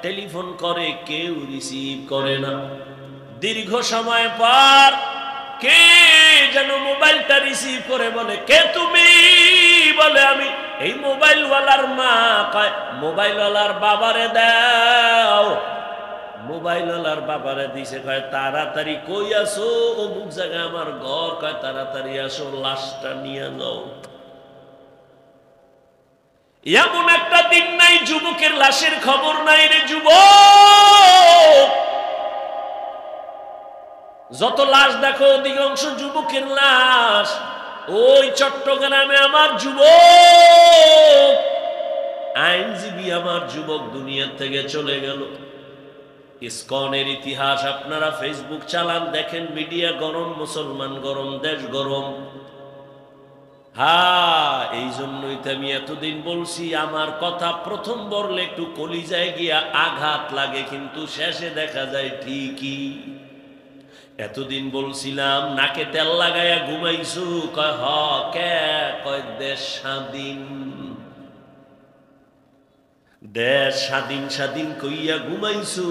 Telephone করে, কেউ receive করে না। দীর্ঘ সময় পর কে যেন মোবাইলটা রিসিভ করে বলে, কে তুমি? বলে আমি। এই মোবাইলওয়ালার মা। কয় মোবাইলওয়ালার বাবারে দাও। মোবাইলওয়ালার বাবারে দিছে। কয় তাড়াতাড়ি কই আসো? অমুক জায়গায় আমার ঘর। কয় তাড়াতাড়ি আসো, লাশটা নিয়ে যাও। এমন একটা দিন নাই যুবকের লাশের খবর নাই রে যুবক। যত লাশ দেখো অধিকাংশ যুবকের লাশ। ওই চট্টগ্রামে আমার যুবক, আইনজীবী আমার যুবক দুনিয়া থেকে চলে গেল। ইসকনের ইতিহাস আপনারা ফেসবুক চালান, দেখেন, মিডিয়া গরম, মুসলমান গরম, দেশ গরম। হ্যাঁ, এই জন্যই তো আমি এতদিন বলছি, আমার কথা প্রথম বললে একটু কলিজায় গিয়া আঘাত লাগে, কিন্তু শেষে দেখা যায় ঠিকই। এতদিন বলছিলাম নাকে তেল লাগাইয়া ঘুমাইছু। কয় হ। কে? কয় দেশ স্বাধীন। দেশ স্বাধীন স্বাধীন কইয়া ঘুমাইছু।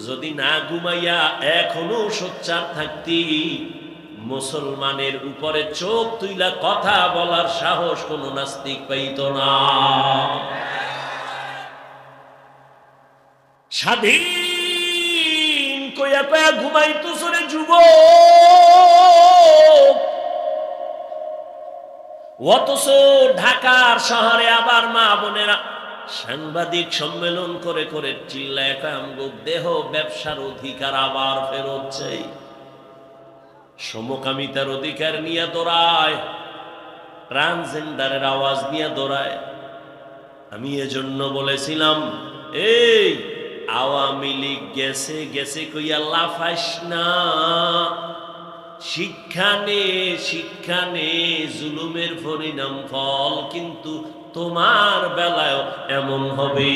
যদি না ঘুমাইয়া এখনো সোচ্চার থাকতি, মুসলমানের উপরে চোখ তুইলা কথা বলার সাহস কোন নাস্তিক পাইত না। স্বাধীন কইয়া কয়া ঘুমাইতো সরে যুবক। অথচ ঢাকার শহরে আবার মা বোনেরা সাংবাদিক সম্মেলন করে করে চিল্লায় আমগো দেহ ব্যবসার অধিকার আবার ফেরত চাই, সমকামিতার অধিকার নিয়ে দৌড়ায়, ট্রান্সজেন্ডারের আওয়াজ নিয়ে দৌড়ায়। আমি এজন্য বলেছিলাম, এই আওয়ামী লীগ গেছে গেছে কইয়া লাফাইস না। শিক্ষা নে জুলুমের পরিণাম ফল কিন্তু তোমার বেলায় এমন হবে।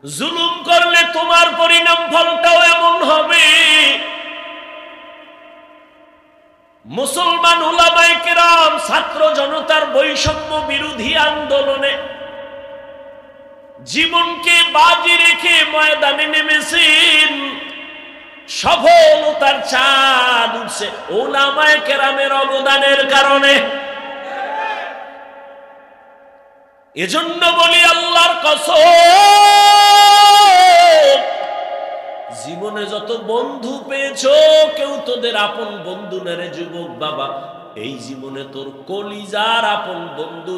জুলুম করলে তোমার পরিণাম ফলটাও এমন হবে। মুসলমান উলামায়ে কেরাম ছাত্র জনতার বৈষম্য বিরোধী আন্দোলনে জীবনকে বাজি রেখে ময়দানে নেমেছেন। সফলতার চাঁদ উঠছে উলামায়ে কেরামের অবদানের কারণে। এজন্য বলি আল্লাহর কসম, জীবনে যত বন্ধু পেয়েছো কেউ তোদের আপন বন্ধু না রে যুবক বাবা। এই জীবনে তোর কলিজার আপন বন্ধু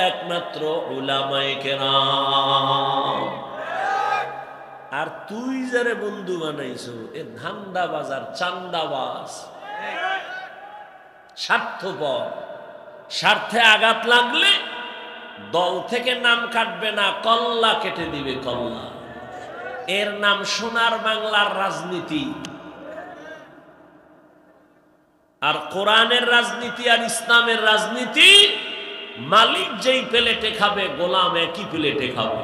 একমাত্র উলামায়ে কেরাম। আর তুই যারে বন্ধু বানাইছো এ ধান্দাবাজ আর চান্দাবাজ, স্বার্থপর। স্বার্থে আঘাত লাগলে দল থেকে নাম কাটবে না, কল্লা কেটে দিবে, কল্লা। এর নাম সোনার বাংলার রাজনীতি। আর কোরআনের রাজনীতি আর ইসলামের রাজনীতি, মালিক যেই প্লেটে খাবে গোলাম একই প্লেটে খাবে।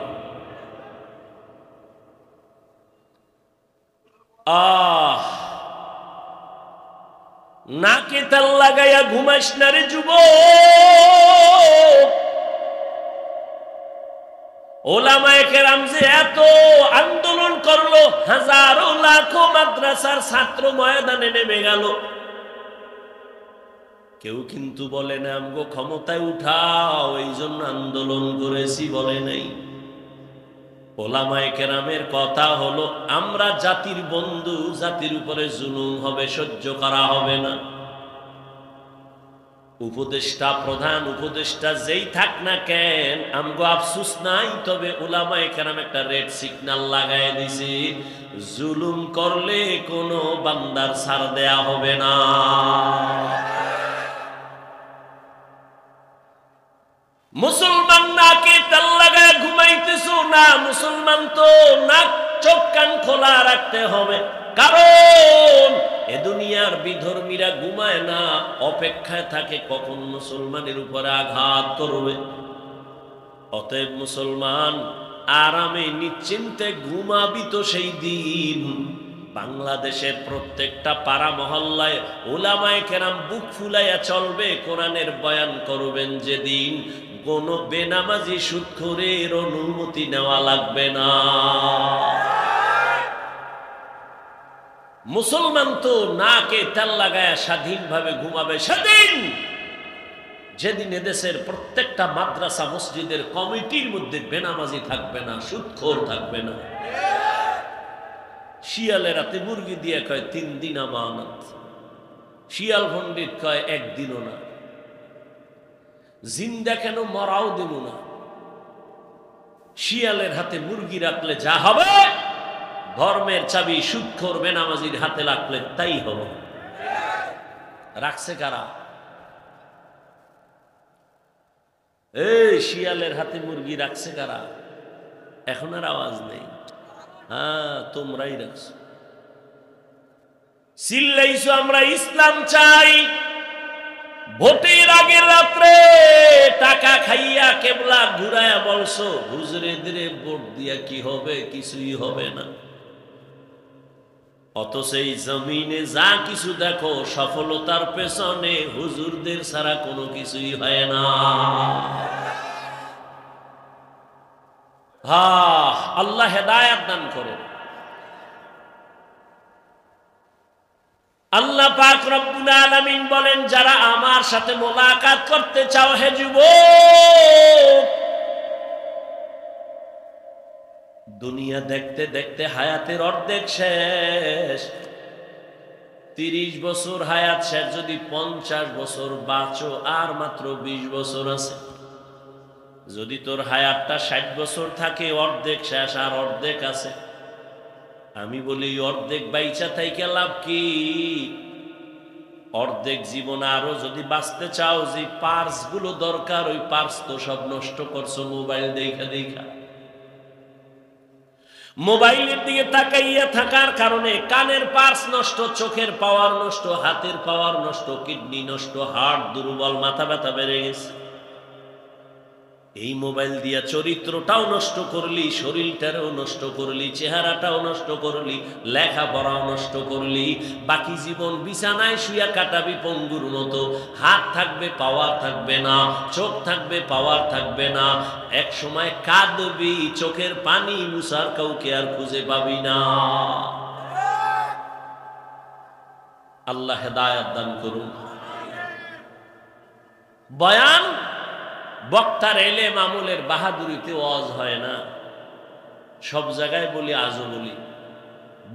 নাকে তেল লাগাইয়া ঘুমাইস না রে যুবক। ওলামায়ে কেরাম যে এত আন্দোলন করলো, হাজারো লাখো মাদ্রাসার ছাত্র ময়দানে নেমে গেল, কেউ কিন্তু বলে না আমগো ক্ষমতায় উঠাও এই জন্য আন্দোলন করেছি, বলে নাই। ওলামায়ে কেরামের কথা হলো আমরা জাতির বন্ধু, জাতির উপরে জুলুম হবে, সহ্য করা হবে না। উপদেষ্টা, প্রধান উপদেষ্টা যেই থাক না কেন, আমগো আফসুস নাই, তবে উলামায়ে কেরাম একটা রেড সিগন্যাল লাগায় দিছে, জুলুম করলে কোনো বান্দার ছাড় দেয়া হবে না। মুসলমান নাকে তেল লাগায় ঘুমাইতেছো না, মুসলমান তো নাক চোখ কান খোলা রাখতে হবে, কারণ এ দুনিয়ার বিধর্মীরা ঘুমায় না, অপেক্ষায় থাকে কখন মুসলমানের উপরে আঘাত করবে। অতএব মুসলমান আরামে নিশ্চিন্তে ঘুমাবি তো সেই দিন। বাংলাদেশের প্রত্যেকটা পাড়া মহল্লায় উলামায়ে কেরাম বুক ফুলাইয়া চলবে, কোরআনের বয়ান করবেন যেদিন, কোন বেনামাজি সুদখোরের অনুমতি নেওয়া লাগবে না। মুসলমান তো নাকে তেল লাগায় স্বাধীনভাবে ঘুমাবে সেদিন যেদিন এদেশের প্রত্যেকটা মাদ্রাসা মসজিদের কমিটির মধ্যে বেনামাজি থাকবে না, সুদখোর থাকবে না। শিয়ালে রাতে মুরগি দিয়ে কয় 3 দিন আমানত, শিয়াল পণ্ডিত কয় 1 দিনও না। জিন্দা কেন মরাও দেব না। শিয়ালের হাতে মুরগি রাখলে যা হবে, ধর্মের চাবি সুদখোর বেনামাজির হাতে রাখলে তাই হবে। রাখছে কারা? এই শিয়ালের হাতে মুরগি রাখছে কারা? এখন আর আওয়াজ নেই। হ্যাঁ, তোমরাই রাখছো। চিল্লাইছো আমরা ইসলাম চাই। ভোটের আগের রাত্রে টাকা খাইয়া কেবলা ঘুরায়া বলছো হুজুরেদের ভোট দিয়া কি হবে? কিছুই হবে না। অথচ এই জমিনে যা কিছু দেখো সফলতার পেছনে হুজুরদের ছাড়া কোনো কিছুই হয় না। আল্লাহ হেদায়েত দান করে। আল্লাহ পাক রব্বুল আলামিন বলেন, যারা আমার সাথে মোলাকাত করতে চাও হে যুবক, দুনিয়া দেখতে দেখতে হায়াতের অর্ধেক শেষ। 30 বছর হায়াত শেষ, যদি 50 বছর বাঁচো আর মাত্র 20 বছর আছে। যদি তোর হায়াতটা 60 বছর থাকে, অর্ধেক শেষ আর অর্ধেক আছে। আমি বলি অর্ধেক বাইচা থাইকে লাভ কি? অর্ধেক জীবন আরো যদি বাঁচতে চাও, যে পার্স গুলো দরকার ওই পার্স তো সব নষ্ট করছো মোবাইল দেখা দেখা। মোবাইলের দিকে তাকাইয়া থাকার কারণে কানের পার্স নষ্ট, চোখের পাওয়ার নষ্ট, হাতের পাওয়ার নষ্ট, কিডনি নষ্ট, হার্ট দুর্বল, মাথা ব্যথা বেড়ে গেছে। এই মোবাইল দিয়া চরিত্রটাও নষ্ট করলি, শরীরটাও নষ্ট করলি, চেহারাটাও নষ্ট করলি, লেখাপড়াও নষ্ট করলি। বাকি জীবন বিছানায় শুয়া কাটাবি পঙ্গুর মতো। হাত থাকবে, পাওয়ার থাকবে না, চোখ থাকবে, পাওয়ার থাকবে না। এক সময় কাঁদবি, চোখের পানি মুছার কাউকে আর খুঁজে পাবি না। আল্লাহ হেদায়েত দান করুন। বয়ান বক্তার এলেম আমলের বাহাদুরিতে ওয়াজ হয় না। সব জায়গায় বলি, আজও বলি,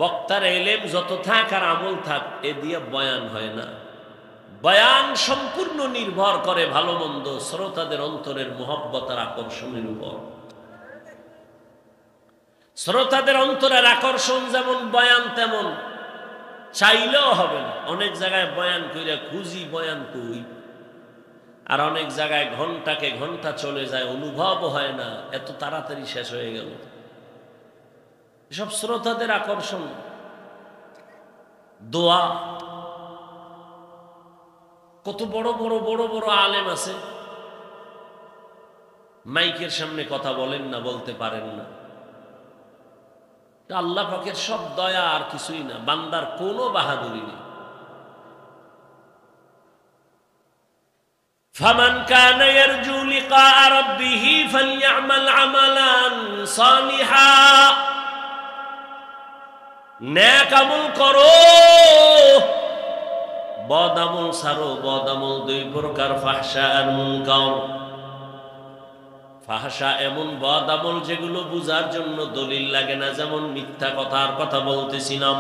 বক্তার এলেম যত থাক আর আমল থাক, এ দিয়ে বয়ান হয় না। বয়ান সম্পূর্ণ নির্ভর করে ভালো মন্দ শ্রোতাদের অন্তরের মোহব্বত আর আকর্ষণের উপর। শ্রোতাদের অন্তরের আকর্ষণ যেমন, বয়ান তেমন। চাইলেও হবে না। অনেক জায়গায় বয়ান কইরা খুঁজি বয়ান কই, আর অনেক জায়গায় ঘন্টাকে ঘন্টা চলে যায়, অনুভব হয় না, এত তাড়াতাড়ি শেষ হয়ে গেল। এসব শ্রোতাদের আকর্ষণ। দোয়া, কত বড় বড় বড় বড় আলেম আছে, মাইকের সামনে কথা বলেন না, বলতে পারেন না। আল্লাহ পাকের সব দয়া, আর কিছুই না। বান্দার কোনো বাহাদুরি নেই। ফামান কানা ইয়ারজু লিকা রাব্বিহি ফালইআমাল আমালান সালিহা। নেক আমল করো, বদ আমল ছাড়ো। বদ আমল 2 প্রকার, ফাহশা আর মুনকার। ফাহশা এমন বদ আমল যেগুলো বুঝার জন্য দলিল লাগে না, যেমন মিথ্যা কথার কথা বলতেছিলাম।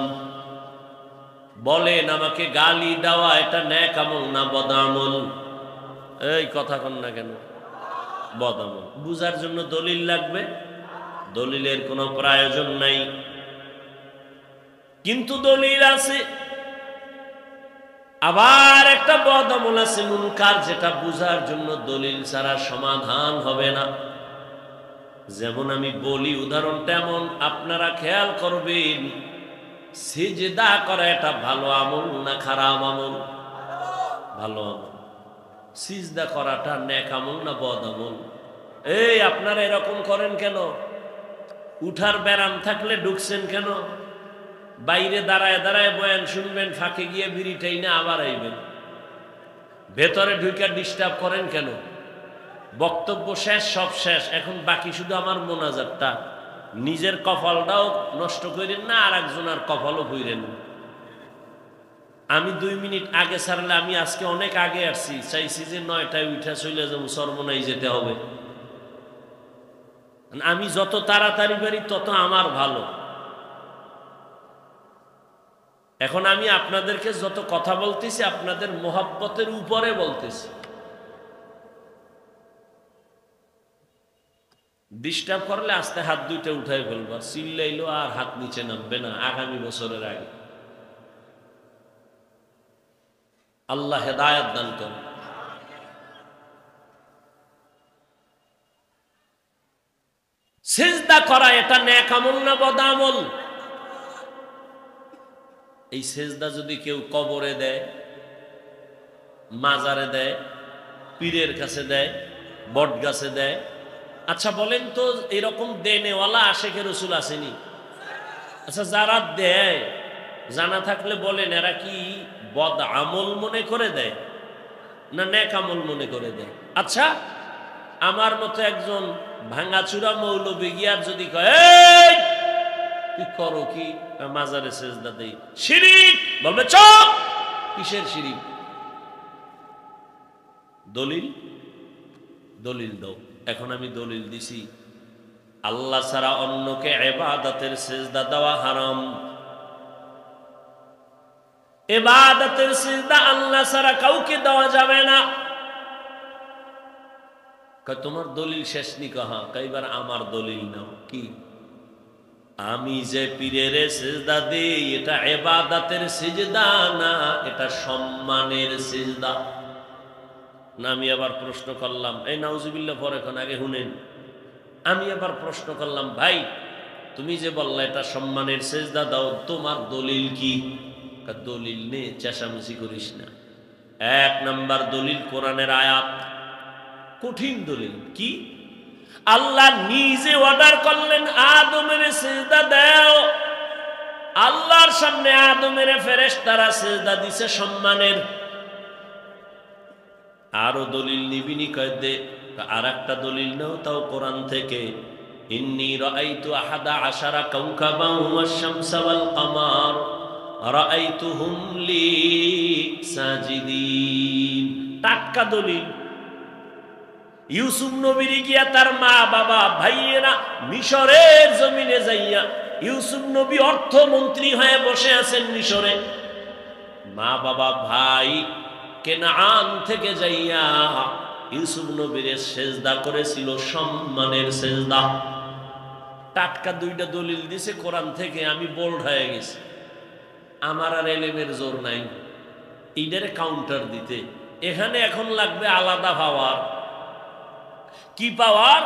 বলেন আমাকে গালি দেওয়া এটা নেক আমল না বদ আমল? এই কথা কন না কেন? বদ আমল। বুঝার জন্য দলিল লাগবে, দলিলের কোনো প্রয়োজন নাই। কিন্তু দলিল আছে। আবার একটা বদ আমল আছে মুনকার, যেটা বুঝার জন্য দলিল ছাড়া সমাধান হবে না। যেমন আমি বলি, উদাহরণটা এমন, আপনারা খেয়াল করবেন, সিজদা করা এটা ভালো আমল না খারাপ আমল? ভালো আমল। সিজদা করাটা নেক আমল না বদ আমল? এই আপনারা এরকম করেন কেন? উঠার ব্যারাম থাকলে ঢুকছেন কেন? বাইরে দাঁড়ায় দাঁড়ায় বয়ান শুনবেন, ফাঁকে গিয়ে বিড়িটাই না আবার আইবেন। ভেতরে ঢুকে ডিস্টার্ব করেন কেন? বক্তব্য শেষ, সব শেষ, এখন বাকি শুধু আমার মোনাজাতটা। নিজের কপালটাও নষ্ট করেন না, আর একজনের কপালও কইরেন না। আমি 2 মিনিট আগে ছাড়লে, আমি আজকে অনেক আগে আসছি, চাইছি যে 9টায় উঠা চলে যাবো, চরমনাই যেতে হবে। আমি যত তাড়াতাড়ি পারি তত আমার ভালো। এখন আমি আপনাদেরকে যত কথা বলতেছি আপনাদের মোহাব্বতের উপরে বলতেছি। ডিস্টার্ব করলে আস্তে হাত দুইটা উঠাই ফেলবা, চিল্লাইলো আর হাত নিচে নামবে না আগামী বছরের আগে। আল্লাহ হেদায়েত দান করেন। সিজদা করা এটা নেক আমল না বদ আমল? এই সিজদা যদি কেউ কবরে দেয়, মাজারে দেয়, পীরের কাছে দেয়, বট গাছে দেয়, আচ্ছা বলেন তো এরকম দেনেওয়ালা আশেকে রসুল আসেনি? আচ্ছা যারা দেয়, জানা থাকলে বলেন এরা কি বদ আমল মনে করে দেয় না নেক আমল মনে করে দেয়? আচ্ছা আমার মতো একজন ভাঙাচুরা মৌলবি গিয়ার যদি কয় তুই করো কি, মাজারে সেজদা দেই, শিরিক, বলবে চুপ, কিসের শিরিক? দলিল? দলিল দাও। এখন আমি দলিল দিছি, আল্লাহ ছাড়া অন্যকে ইবাদতের সেজদা দেওয়া হারাম। ইবাদতের সিজদা আল্লাহ ছাড়া কাউকে দেওয়া যাবে না। তোমার দলিল শেষ নি? কহা কইবার আমার দলিল নাও। কি? আমি যে পীরের সিজদা দেই এটা ইবাদতের সিজদা না, এটা সম্মানের সিজদা না। আমি আবার প্রশ্ন করলাম, এই নাউজুবিল্লাহ পরে এখন আগে শুনেন, আমি আবার প্রশ্ন করলাম, ভাই তুমি যে বললা এটা সম্মানের সিজদা দাও, তোমার দলিল কি? দলিল নে, চেঁচামেচি করিস না। 1 নাম্বার দলিল কোরআনের আয়াত, কঠিন দলিল। কি? আল্লাহ নিজে অর্ডার করলেন আদমের সিজদা দাও। আল্লাহর সামনে আদমের ফেরেশতারা সিজদা দিছে সম্মানের। আরো দলিল নিবিনি কয় দে। আর একটা দলিল নাও, তাও কোরআন থেকে, ইন্নী রাআইতু আহাদা আশারা কাওকাবান ওয়াশ শামসা ওয়াল কামার রাআইতুহুম লি সাজিদিন। টাটকা দলিল। ইউসুফ নবীর গিয়া তার মা বাবা ভাইয়েরা মিশরের জমিনে যাইয়া, ইউসুফ নবী অর্থমন্ত্রী হয়ে বসে আছেন মিশরে, মা বাবা ভাই কেনান থেকে যাইয়া ইউসুফ নবীর সেজদা করেছিল সম্মানের সেজদা। টাটকা 2টা দলিল দিছে কোরআন থেকে, আমি বোল্ড হয়ে গেছি। আমার আর এলেমের জোর নাই এইটারে কাউন্টার দিতে। এখানে এখন লাগবে আলাদা পাওয়ার। কি পাওয়ার?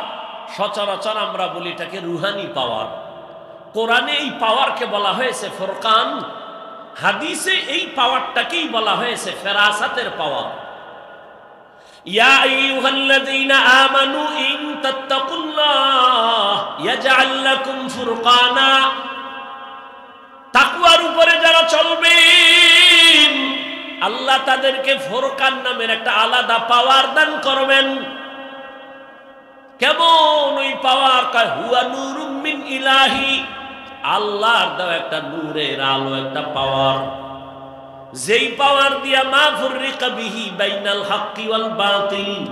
সচরাচর আমরা বলি এটাকে রুহানি পাওয়ার। কোরআনে এই পাওয়ারকে বলা হয়েছে ফুরকান, হাদিসে এই পাওয়ারটাকেই বলা হয়েছে ফেরাসাতের পাওয়ার। ইয়া আইয়ুহাল্লাযীনা আমানু ইন তাত্তাকুল্লাহ ইয়াজআল লাকুম ফুরকানা। তাকওয়ার উপরে যারা চলবেন আল্লাহ তাদেরকে ফুরকান নামের একটা আলাদা পাওয়ার দান করবেন। কেমন ওই পাওয়ার? কয় হুয়া নূরুম মিন ইলাহি, আল্লাহর দেওয়া একটা নূরের আলো, একটা পাওয়ার, যেই পাওয়ার দিয়া মা ফুররিকা বিহি বাইনাল হাক্কি ওয়াল বাতিল,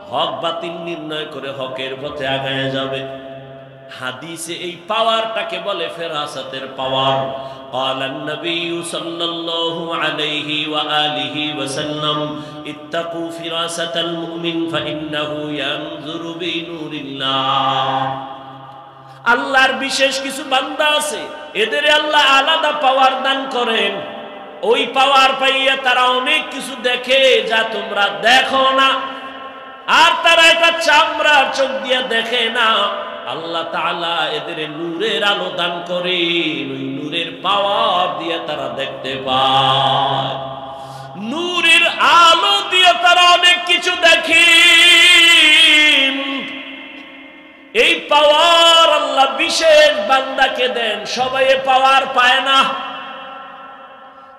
হক বাতিল নির্ণয় করে হকের পথে আগায় যাবে। হাদিসে এই পাওয়ারটাকে বলে ফেরাসাতের পাওয়ার। قال النبي صلى الله عليه وآله وسلم اتقوا فراسة المؤمن فإنه ينظر بنور الله। আল্লাহর বিশেষ কিছু বান্দা আছে, এদের আল্লাহ আলাদা পাওয়ার দান করেন। ওই পাওয়ার পাইয়া তারা অনেক কিছু দেখে যা তোমরা দেখো না। আর তারা এটা চামড়ার চোখ দিয়ে দেখে না। আল্লাহ তাআলা এদের নূরের আলো দান করেন, ওই নূরের পাওয়ার দিয়ে তারা দেখতে পায়। নূরের আলো দিয়ে তারা অনেক কিছু দেখে। এই পাওয়ার আল্লাহ বিশেষ বান্দাকে দেন, সবাই পাওয়ার পায় না।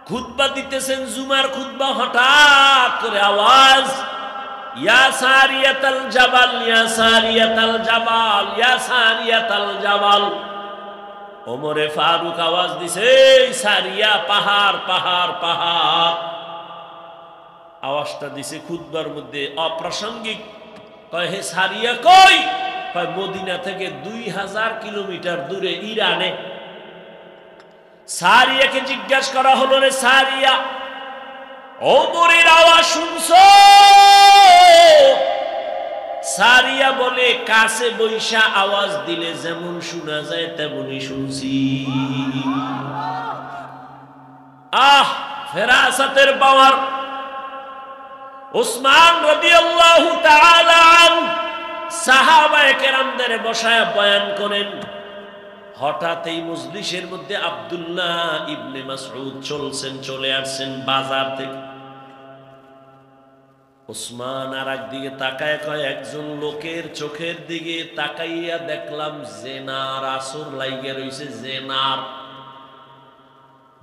খুতবা দিতেছেন, জুমার খুতবা, হঠাৎ করে আওয়াজ, ইয়া সারিয়াতাল জাবাল, ইয়া সারিয়াতাল জাবাল, ইয়া সারিয়াতাল জাবাল। ওমরে ফারুক আওয়াজ দিছে, এই সারিয়া, পাহাড় পাহাড় পাহাড়। আওয়াজটা দিছে খুতবার মধ্যে অপ্রাসঙ্গিক। কয় হে সারিয়া কই? কয় মদিনা থেকে 2000 কিলোমিটার দূরে ইরানে। সারিয়াকে জিজ্ঞাসা করা হলো, রে সারিয়া, ওমরের আওয়াজ শুনছো? সারিয়া বলে, কাছে বৈশা আওয়াজ দিলে যেমন শোনা যায় তেমনই শুনছি। আহ, ফেরাসাতের পাওয়ার। উসমান রাদিয়াল্লাহু তাআলা আনহু সাহাবায়ে কেরামদের বসায় বয়ান করেন। হঠাৎ এই মজলিসের মধ্যে আব্দুল্লাহ ইবনে মাসউদ চলে আসছেন বাজার থেকে। উসমান আর একদিকে তাকায়, কয় একজন লোকের চোখের দিকে তাকাইয়া দেখলাম জেনার আসর লাইগা রইছে। জেনার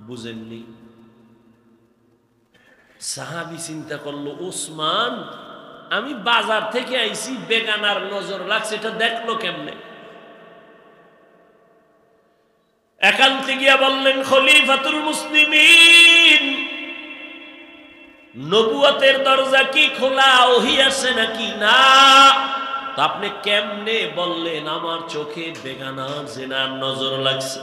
বুঝেননি? সাহাবী চিন্তা করলো, উসমান আমি বাজার থেকে আইছি, বেগানার নজর লাগছে, এটা দেখলো কেমনে? একান্তে গিয়া বললেন, খলিফাতুল মুসলিমিন, নবুয়তের দরজা কি খোলা? ওহী আসছে নাকি? না। তো আপনি কেমনে বললেন আমার চোখে বেগানা জেনার নজর লাগছে?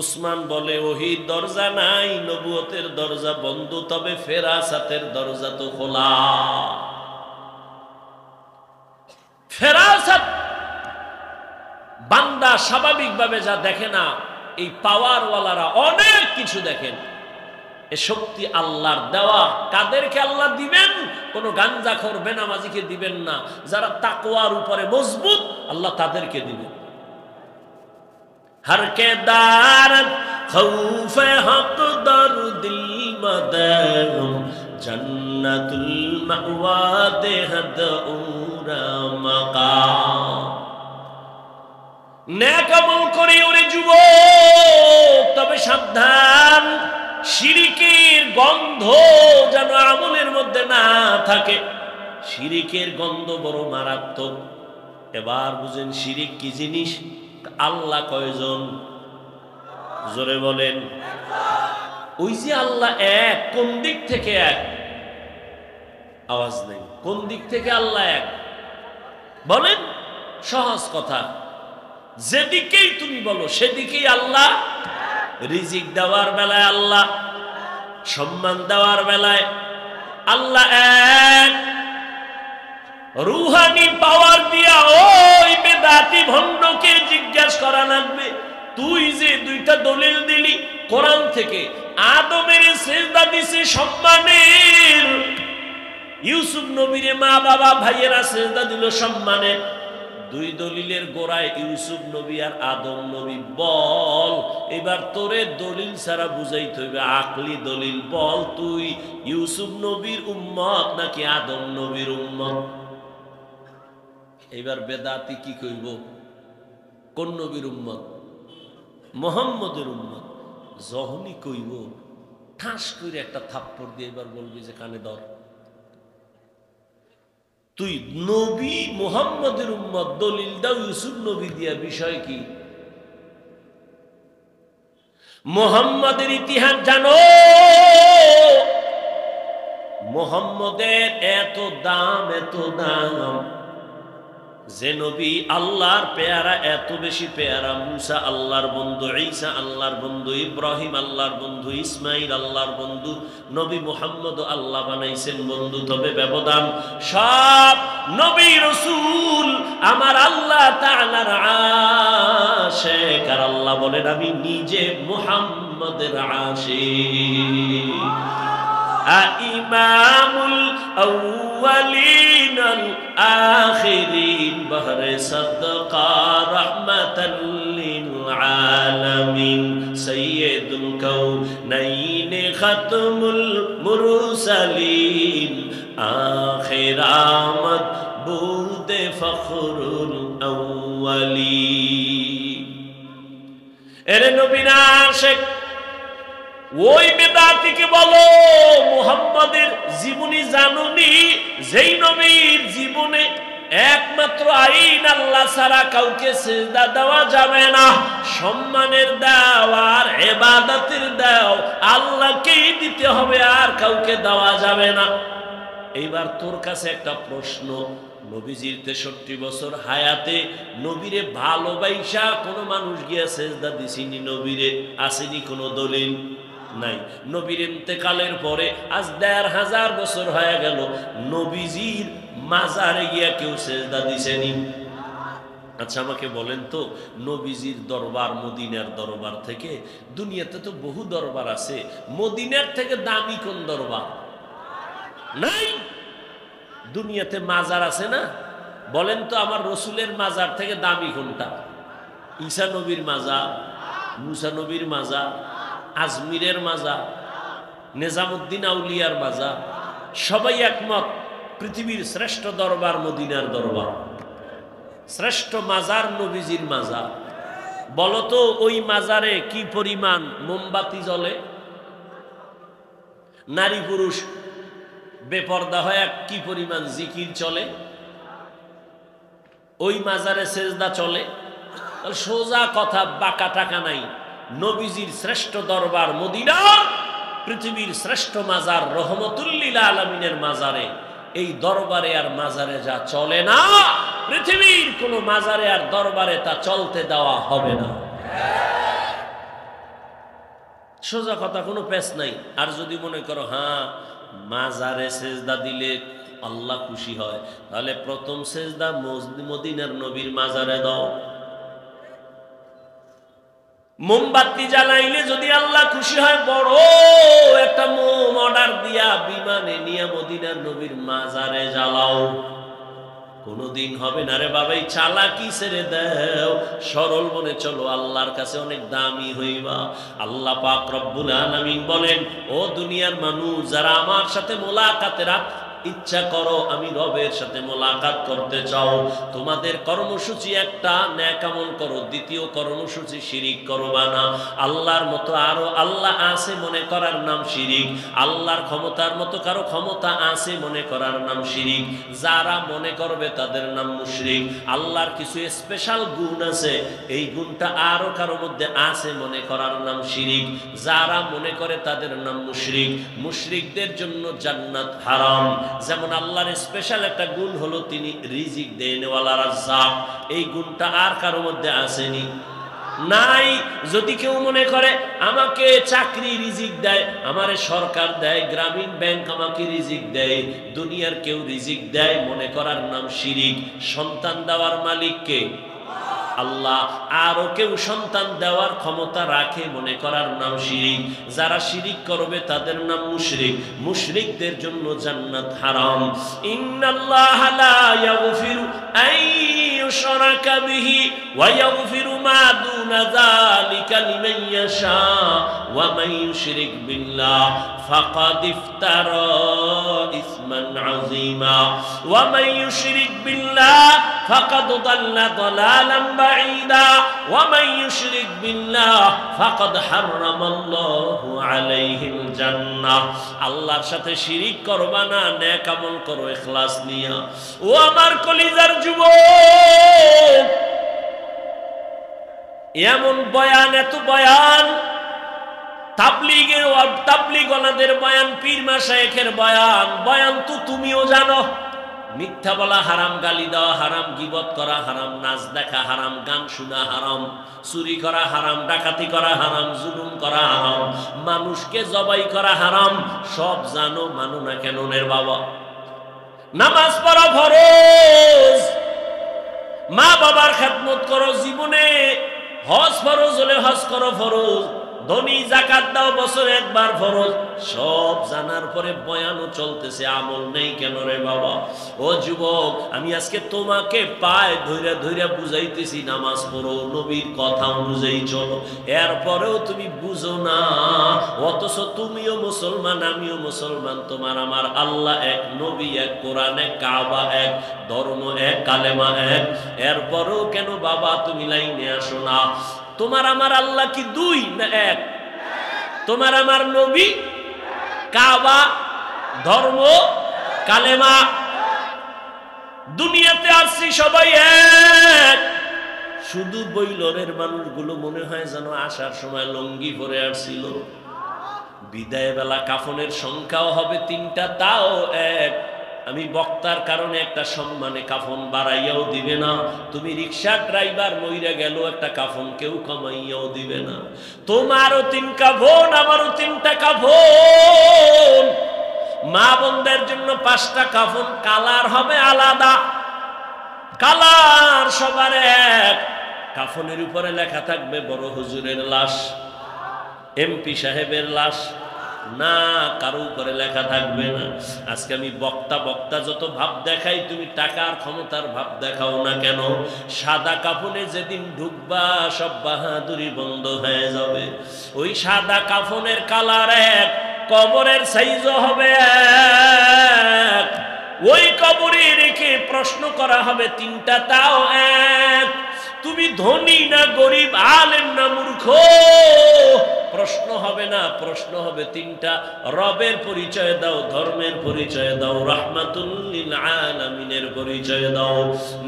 উসমান বলে, ওহীর দরজা নাই, নবুয়তের দরজা বন্ধ, তবে ফেরাসাতের দরজা তো খোলা। ফেরাসাত বান্দা স্বাভাবিকভাবে যা দেখে না, এই পাওয়ারওয়ালারা অনেক কিছু দেখেন। এ শক্তি আল্লাহর দেওয়া। কাদেরকে আল্লাহ দিবেন? কোন গাঞ্জাখোর বেনামাজিকে দিবেন না। যারা তাকওয়ার উপরে মজবুত, আল্লাহ তাদেরকে দিবেন। हर के दारत खौफ हक दर दिल मदम जन्नतुल मअवा देहद उरा मकाम। नेक আমল করি ওরে যুবক, তবে সাবধান, শিরিকের গন্ধ যেন আমলের মধ্যে না থাকে। শিরিকের গন্ধ বড় মারাত্মক। এবার বুঝেন শিরিক কি জিনিস? আল্লাহ কয়জন? জোরে বলেন। ওই যে আল্লাহ এক, কোন দিক থেকে এক? আওয়াজ নেই। কোন দিক থেকে আল্লাহ এক বলেন? সহজ কথা, যেদিকেই তুমি বলো সেদিকেই আল্লাহ। রিজিক দেওয়ার বেলায় আল্লাহ, সম্মান দেওয়ার বেলায় আল্লাহ এক। রুহানি পাওয়ার দিয়া ওই বেদাতি ভণ্ডকে জিজ্ঞাসা করা লাগবে, তুই যে দুইটা দলিল দিলি কোরআন থেকে, আদমের সিজদা দিছে সম্মানের, ইউসুফ নবীর মা বাবা ভাইয়েরা সিজদা দিল সম্মানের, দুই দলিলের গোড়ায় ইউসুফ নবী আর আদম নবী। বল এবার তোরে দলিল ছাড়া বুঝাইতে হইবে, আকলি দলিল। বল তুই ইউসুফ নবীর উম্মত নাকি আদম নবীর উম্মত? এবার বেদাতি কি কইব? কোন নবীর উম্মত? মুহাম্মদের উম্মত। যখনই কইব ঠাস করে একটা থাপ্পড় দিয়ে এবার বলবি যে কানে ধর, তুই নবী মুহাম্মদের উম্মত, দলিল দাও ইউসুফ নবী দিয়া। বিষয় কি? মুহাম্মদের ইতিহাস জানো? মুহাম্মদের এত দাম, এত দাম যে নবী আল্লাহর পেয়ারা, এত বেশি পেয়ারা। মুসা আল্লাহর বন্ধু, ঈসা আল্লাহর বন্ধু, ইব্রাহিম আল্লাহর বন্ধু, ইসমাইল আল্লাহর বন্ধু, নবী মুহাম্মদ আল্লাহ বানাইছেন বন্ধু। তবে ব্যবধান, সব নবী রাসূল আমার আল্লাহ তাআলার আশিক। আর আল্লাহ বলেন আমি নিজে মুহাম্মদের আশিক। ইমামুল আউয়ালিন আল আখিরিন বহরে সাদকা রাহমাতাল লিল আলামিন সাইয়্যিদুল কাউনাইন খাতমুল মুরসালিন আখির আমদ বুদে ফখরুল আউয়ালিন। এরে নবীর আশিক ওই বেদাতিকে বলো, মুহাম্মাদের জীবনী জানুনি, যেই নবীর জীবনে একমাত্র আইন আল্লাহ ছাড়া কাউকে সিজদা দেওয়া যাবে না, সম্মানের দাও আর ইবাদতের দাও আল্লাহকেই দিতে হবে, আর কাউকে দেওয়া যাবে না। এইবার তোর কাছে একটা প্রশ্ন, নবীজির 63 বছর হায়াতে নবীরে ভালোবাসা কোনো মানুষ গিয়া সিজদা দিছিনি? নবীরে আসেনি কোনো দলিল? নাই। নবীর ইন্তেকালের পরে আজ ১৫০০ বছর হয়ে গেল, নবীজির মাজারে গিয়া কেউ সিজদা দিছেনি? আচ্ছা আমাকে বলেন তো, নবীজির দরবার মদিনার দরবার থেকে, দুনিয়াতে তো বহু দরবার আছে, মদিনার থেকে দামি কোন দরবার? নাই। দুনিয়াতে মাজার আছে না? বলেন তো আমার রসুলের মাজার থেকে দামি কোনটা? ঈসা নবীর মাজার, মুসা নবীর মাজার, আজমিরের মাজার, নিজামুদ্দিন আউলিয়ার মাজার, সবাই একমত পৃথিবীর শ্রেষ্ঠ দরবার মদিনার দরবার, শ্রেষ্ঠ মাজার নবীজির মাজার। বলতো ওই মাজারে কি পরিমাণ মোমবাতি জ্বলে? নারী পুরুষ বেপর্দা হয়ে কি পরিমাণ জিকির চলে? ওই মাজারে সেজদা চলে? সোজা কথা, বাঁকা টাকা নাই। নবীজির শ্রেষ্ঠ দরবার মদিনা, পৃথিবীর শ্রেষ্ঠ মাজার রহমতুল লিল আলামিনের মাজারে, এই দরবারে আর মাজারে যা চলে না, পৃথিবীর কোন মাজারে আর দরবারে তা চলতে দেওয়া হবে না। সোজা কথা, কোনো পেশ নাই। আর যদি মনে করো হ্যাঁ মাজারে সেজদা দিলে আল্লাহ খুশি হয়, তাহলে প্রথম সেজদা মদিনার নবীর মাজারে দাও। মোমবাতি জ্বালাইলে যদি আল্লাহ খুশি হয়, বড় একটা মোম অর্ডার দিয়া বিমানে নিয়ে মদিনার নবীর মাজারে জ্বালাও। কোনদিন হবে না রে বাবা, এই চালাকি ছেড়ে দাও, সরল মনে চলো, আল্লাহর কাছে অনেক দামি হইবা। আল্লাহ পাক রব্বুল আলামিন বলেন, ও দুনিয়ার মানুষ যারা আমার সাথে মোলাকাতের ইচ্ছা করো, আমি রবের সাথে মোলাকাত করতে চাও, তোমাদের কর্মসূচি একটা, নেক আমল করো। দ্বিতীয় কর্মসূচি শিরিক করবা না। আল্লাহর মতো আরো আল্লাহ আছে মনে করার নাম শিরিক। আল্লাহর ক্ষমতার মতো কারো ক্ষমতা আছে মনে করার নাম শিরিক। যারা মনে করবে তাদের নাম মুশরিক। আল্লাহর কিছু স্পেশাল গুণ আছে, এই গুণটা আরো কারো মধ্যে আছে মনে করার নাম শিরিক। যারা মনে করে তাদের নাম মুশরিক। মুশরিকদের জন্য জান্নাত হারাম। যেমন আল্লাহর স্পেশাল একটা গুণ হলো তিনি রিজিক দেনওয়ালা রাজ্জাক, এই গুণটা আর কারো মধ্যে আসেনি, নাই। যদি কেউ মনে করে আমাকে চাকরি রিজিক দেয়, আমারে সরকার দেয়, গ্রামীণ ব্যাংক আমাকে রিজিক দেয়, দুনিয়ার কেউ রিজিক দেয়, মনে করার নাম শিরিক। সন্তান দেওয়ার মালিক কে? আল্লাহ। আরো কেউ সন্তান দেওয়ার ক্ষমতা রাখে মনে করার নাম শিরিক। যারা শিরিক করবে তাদের নাম মুশরিক। মুশরিকদের জন্য জান্নাত হারাম। ইন্নাল্লাহা লা ইয়াগফিরু আন ইউশরাকা বিহি ওয়া ইয়াগফিরু মা দুনা যালিকা লিমান ইয়াশা ওয়া মান ইউশরিক বিল্লাহ ফাকাদ ইফতারা ইসমান আযীমা ওয়া মান ইউশরিক বিল্লাহ ফাকাদ দাল্লা দালালান বাঈদা ওয়া মান ইউশরিক বিল্লাহ ফাকাদ হারামাল্লাহু আলাইহিল জান্নাহ। আল্লাহর সাথে শিরিক করবা না, নেক আমল করো ইখলাস নিয়া। ও আমার কলিজার যুবক, এমন বয়ান, এত বয়ান, তাবলীগওয়ালাদের বয়ান, পীর মাশায়েখের বয়ান, বয়ান তো তুমিও জানো। মিথ্যা বলা হারাম, গালি দেওয়া হারাম, গীবত করা হারাম, নাচ দেখা হারাম, গান শোনা হারাম, চুরি করা হারাম, ডাকাতি করা হারাম, জুলুম করা হারাম, মানুষকে জবাই করা হারাম। সব জানো, মানো না কেন রে বাবা? নামাজ পড়া ফরজ, মা বাবার খেদমত করো, জীবনে হজ ফরজ হলে হজ করো ফরজ, ধনী যাকাত দাও বছরে একবার ফরজ। সব জানার পরে বয়ানও চলতেছে, আমল নেই কেন রে বাবা? ও যুবক, আমি আজকে তোমাকে পায় ধইরা ধইরা বুঝাইতেছি নামাজ পড়ো, নবীর কথা অনুযায়ী চলো, এরপরেও তুমি বুঝো না। অথচ তুমিও মুসলমান, আমিও মুসলমান, তোমার আমার আল্লাহ এক, নবী এক, কোরআন এক, কাবা এক, ধর্ম এক, কালেমা এক, এরপরেও কেন বাবা তুমি লাইনে আসো না? তোমার আমার আল্লাহ কি দুই না এক? তোমার আমার নবী, কাবা, ধর্ম, কালেমা। দুনিয়াতে আসছি সবাই এক। শুধু বৈলরের মানুষগুলো মনে হয় যেন আসার সময় লঙ্গি পরে আসছিল। বিদায় বেলা কাফনের সংখ্যাও হবে 3টা, তাও এক। আমি বক্তার কারণে একটা সম্মানে কাফন বাড়াইয়াও দিবে না। তুমি রিক্সা ড্রাইভার মইরা গেল একটা কাফন কেউ কমাইয়াও দিবে না। তোমারও 3 কাফন, আমারও 3টা কাফন। মা বোনদের জন্য 5টা কাফন, কালার হবে আলাদা, কালার সবার এক। কাফনের উপরে লেখা থাকবে বড় হুজুরের লাশ, এমপি সাহেবের লাশ, না কারো উপরে লেখা থাকবে না। আজকে আমি বক্তা যত ভাব দেখাই, তুমি টাকার ক্ষমতার ভাব দেখাও না কেন, সাদা কাফনে যেদিন ঢুকবা সব বাহাদুরি বন্ধ হয়ে যাবে। ওই সাদা কাফনের কালার এক, কবরের সাইজও হবে এক। ওই কবরে রেখে প্রশ্ন করা হবে 3টা, তাও এক। তুমি ধনী না গরিব, আলেম না মূর্খ, প্রশ্ন হবে না, প্রশ্ন হবে 3টা। রবের পরিচয় দাও, ধর্মের পরিচয় দাও, রাহমাতুল লিল আলামিনের পরিচয় দাও।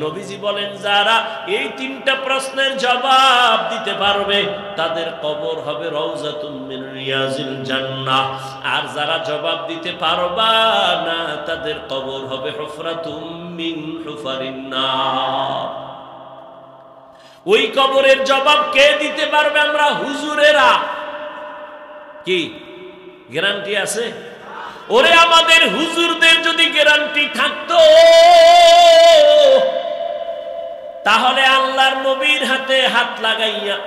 নবীজি বলেন যারা এই 3টা প্রশ্নের জবাব দিতে পারবে তাদের কবর হবে রওজাতুম মিন রিয়াজিল জান্নাহ। আর যারা জবাব দিতে পারবা না তাদের কবর হবে হুফরাতুম মিন হুফারিন নার। ওই কবরের জবাব কে দিতে পারবে? আমরা হুজুরেরা। কি গ্যারান্টি আছে? ওরে আমাদের হুজুরদের যদি গ্যারান্টি থাকতো তাহলে আল্লাহর নবীর হাতে হাত লাগাইয়া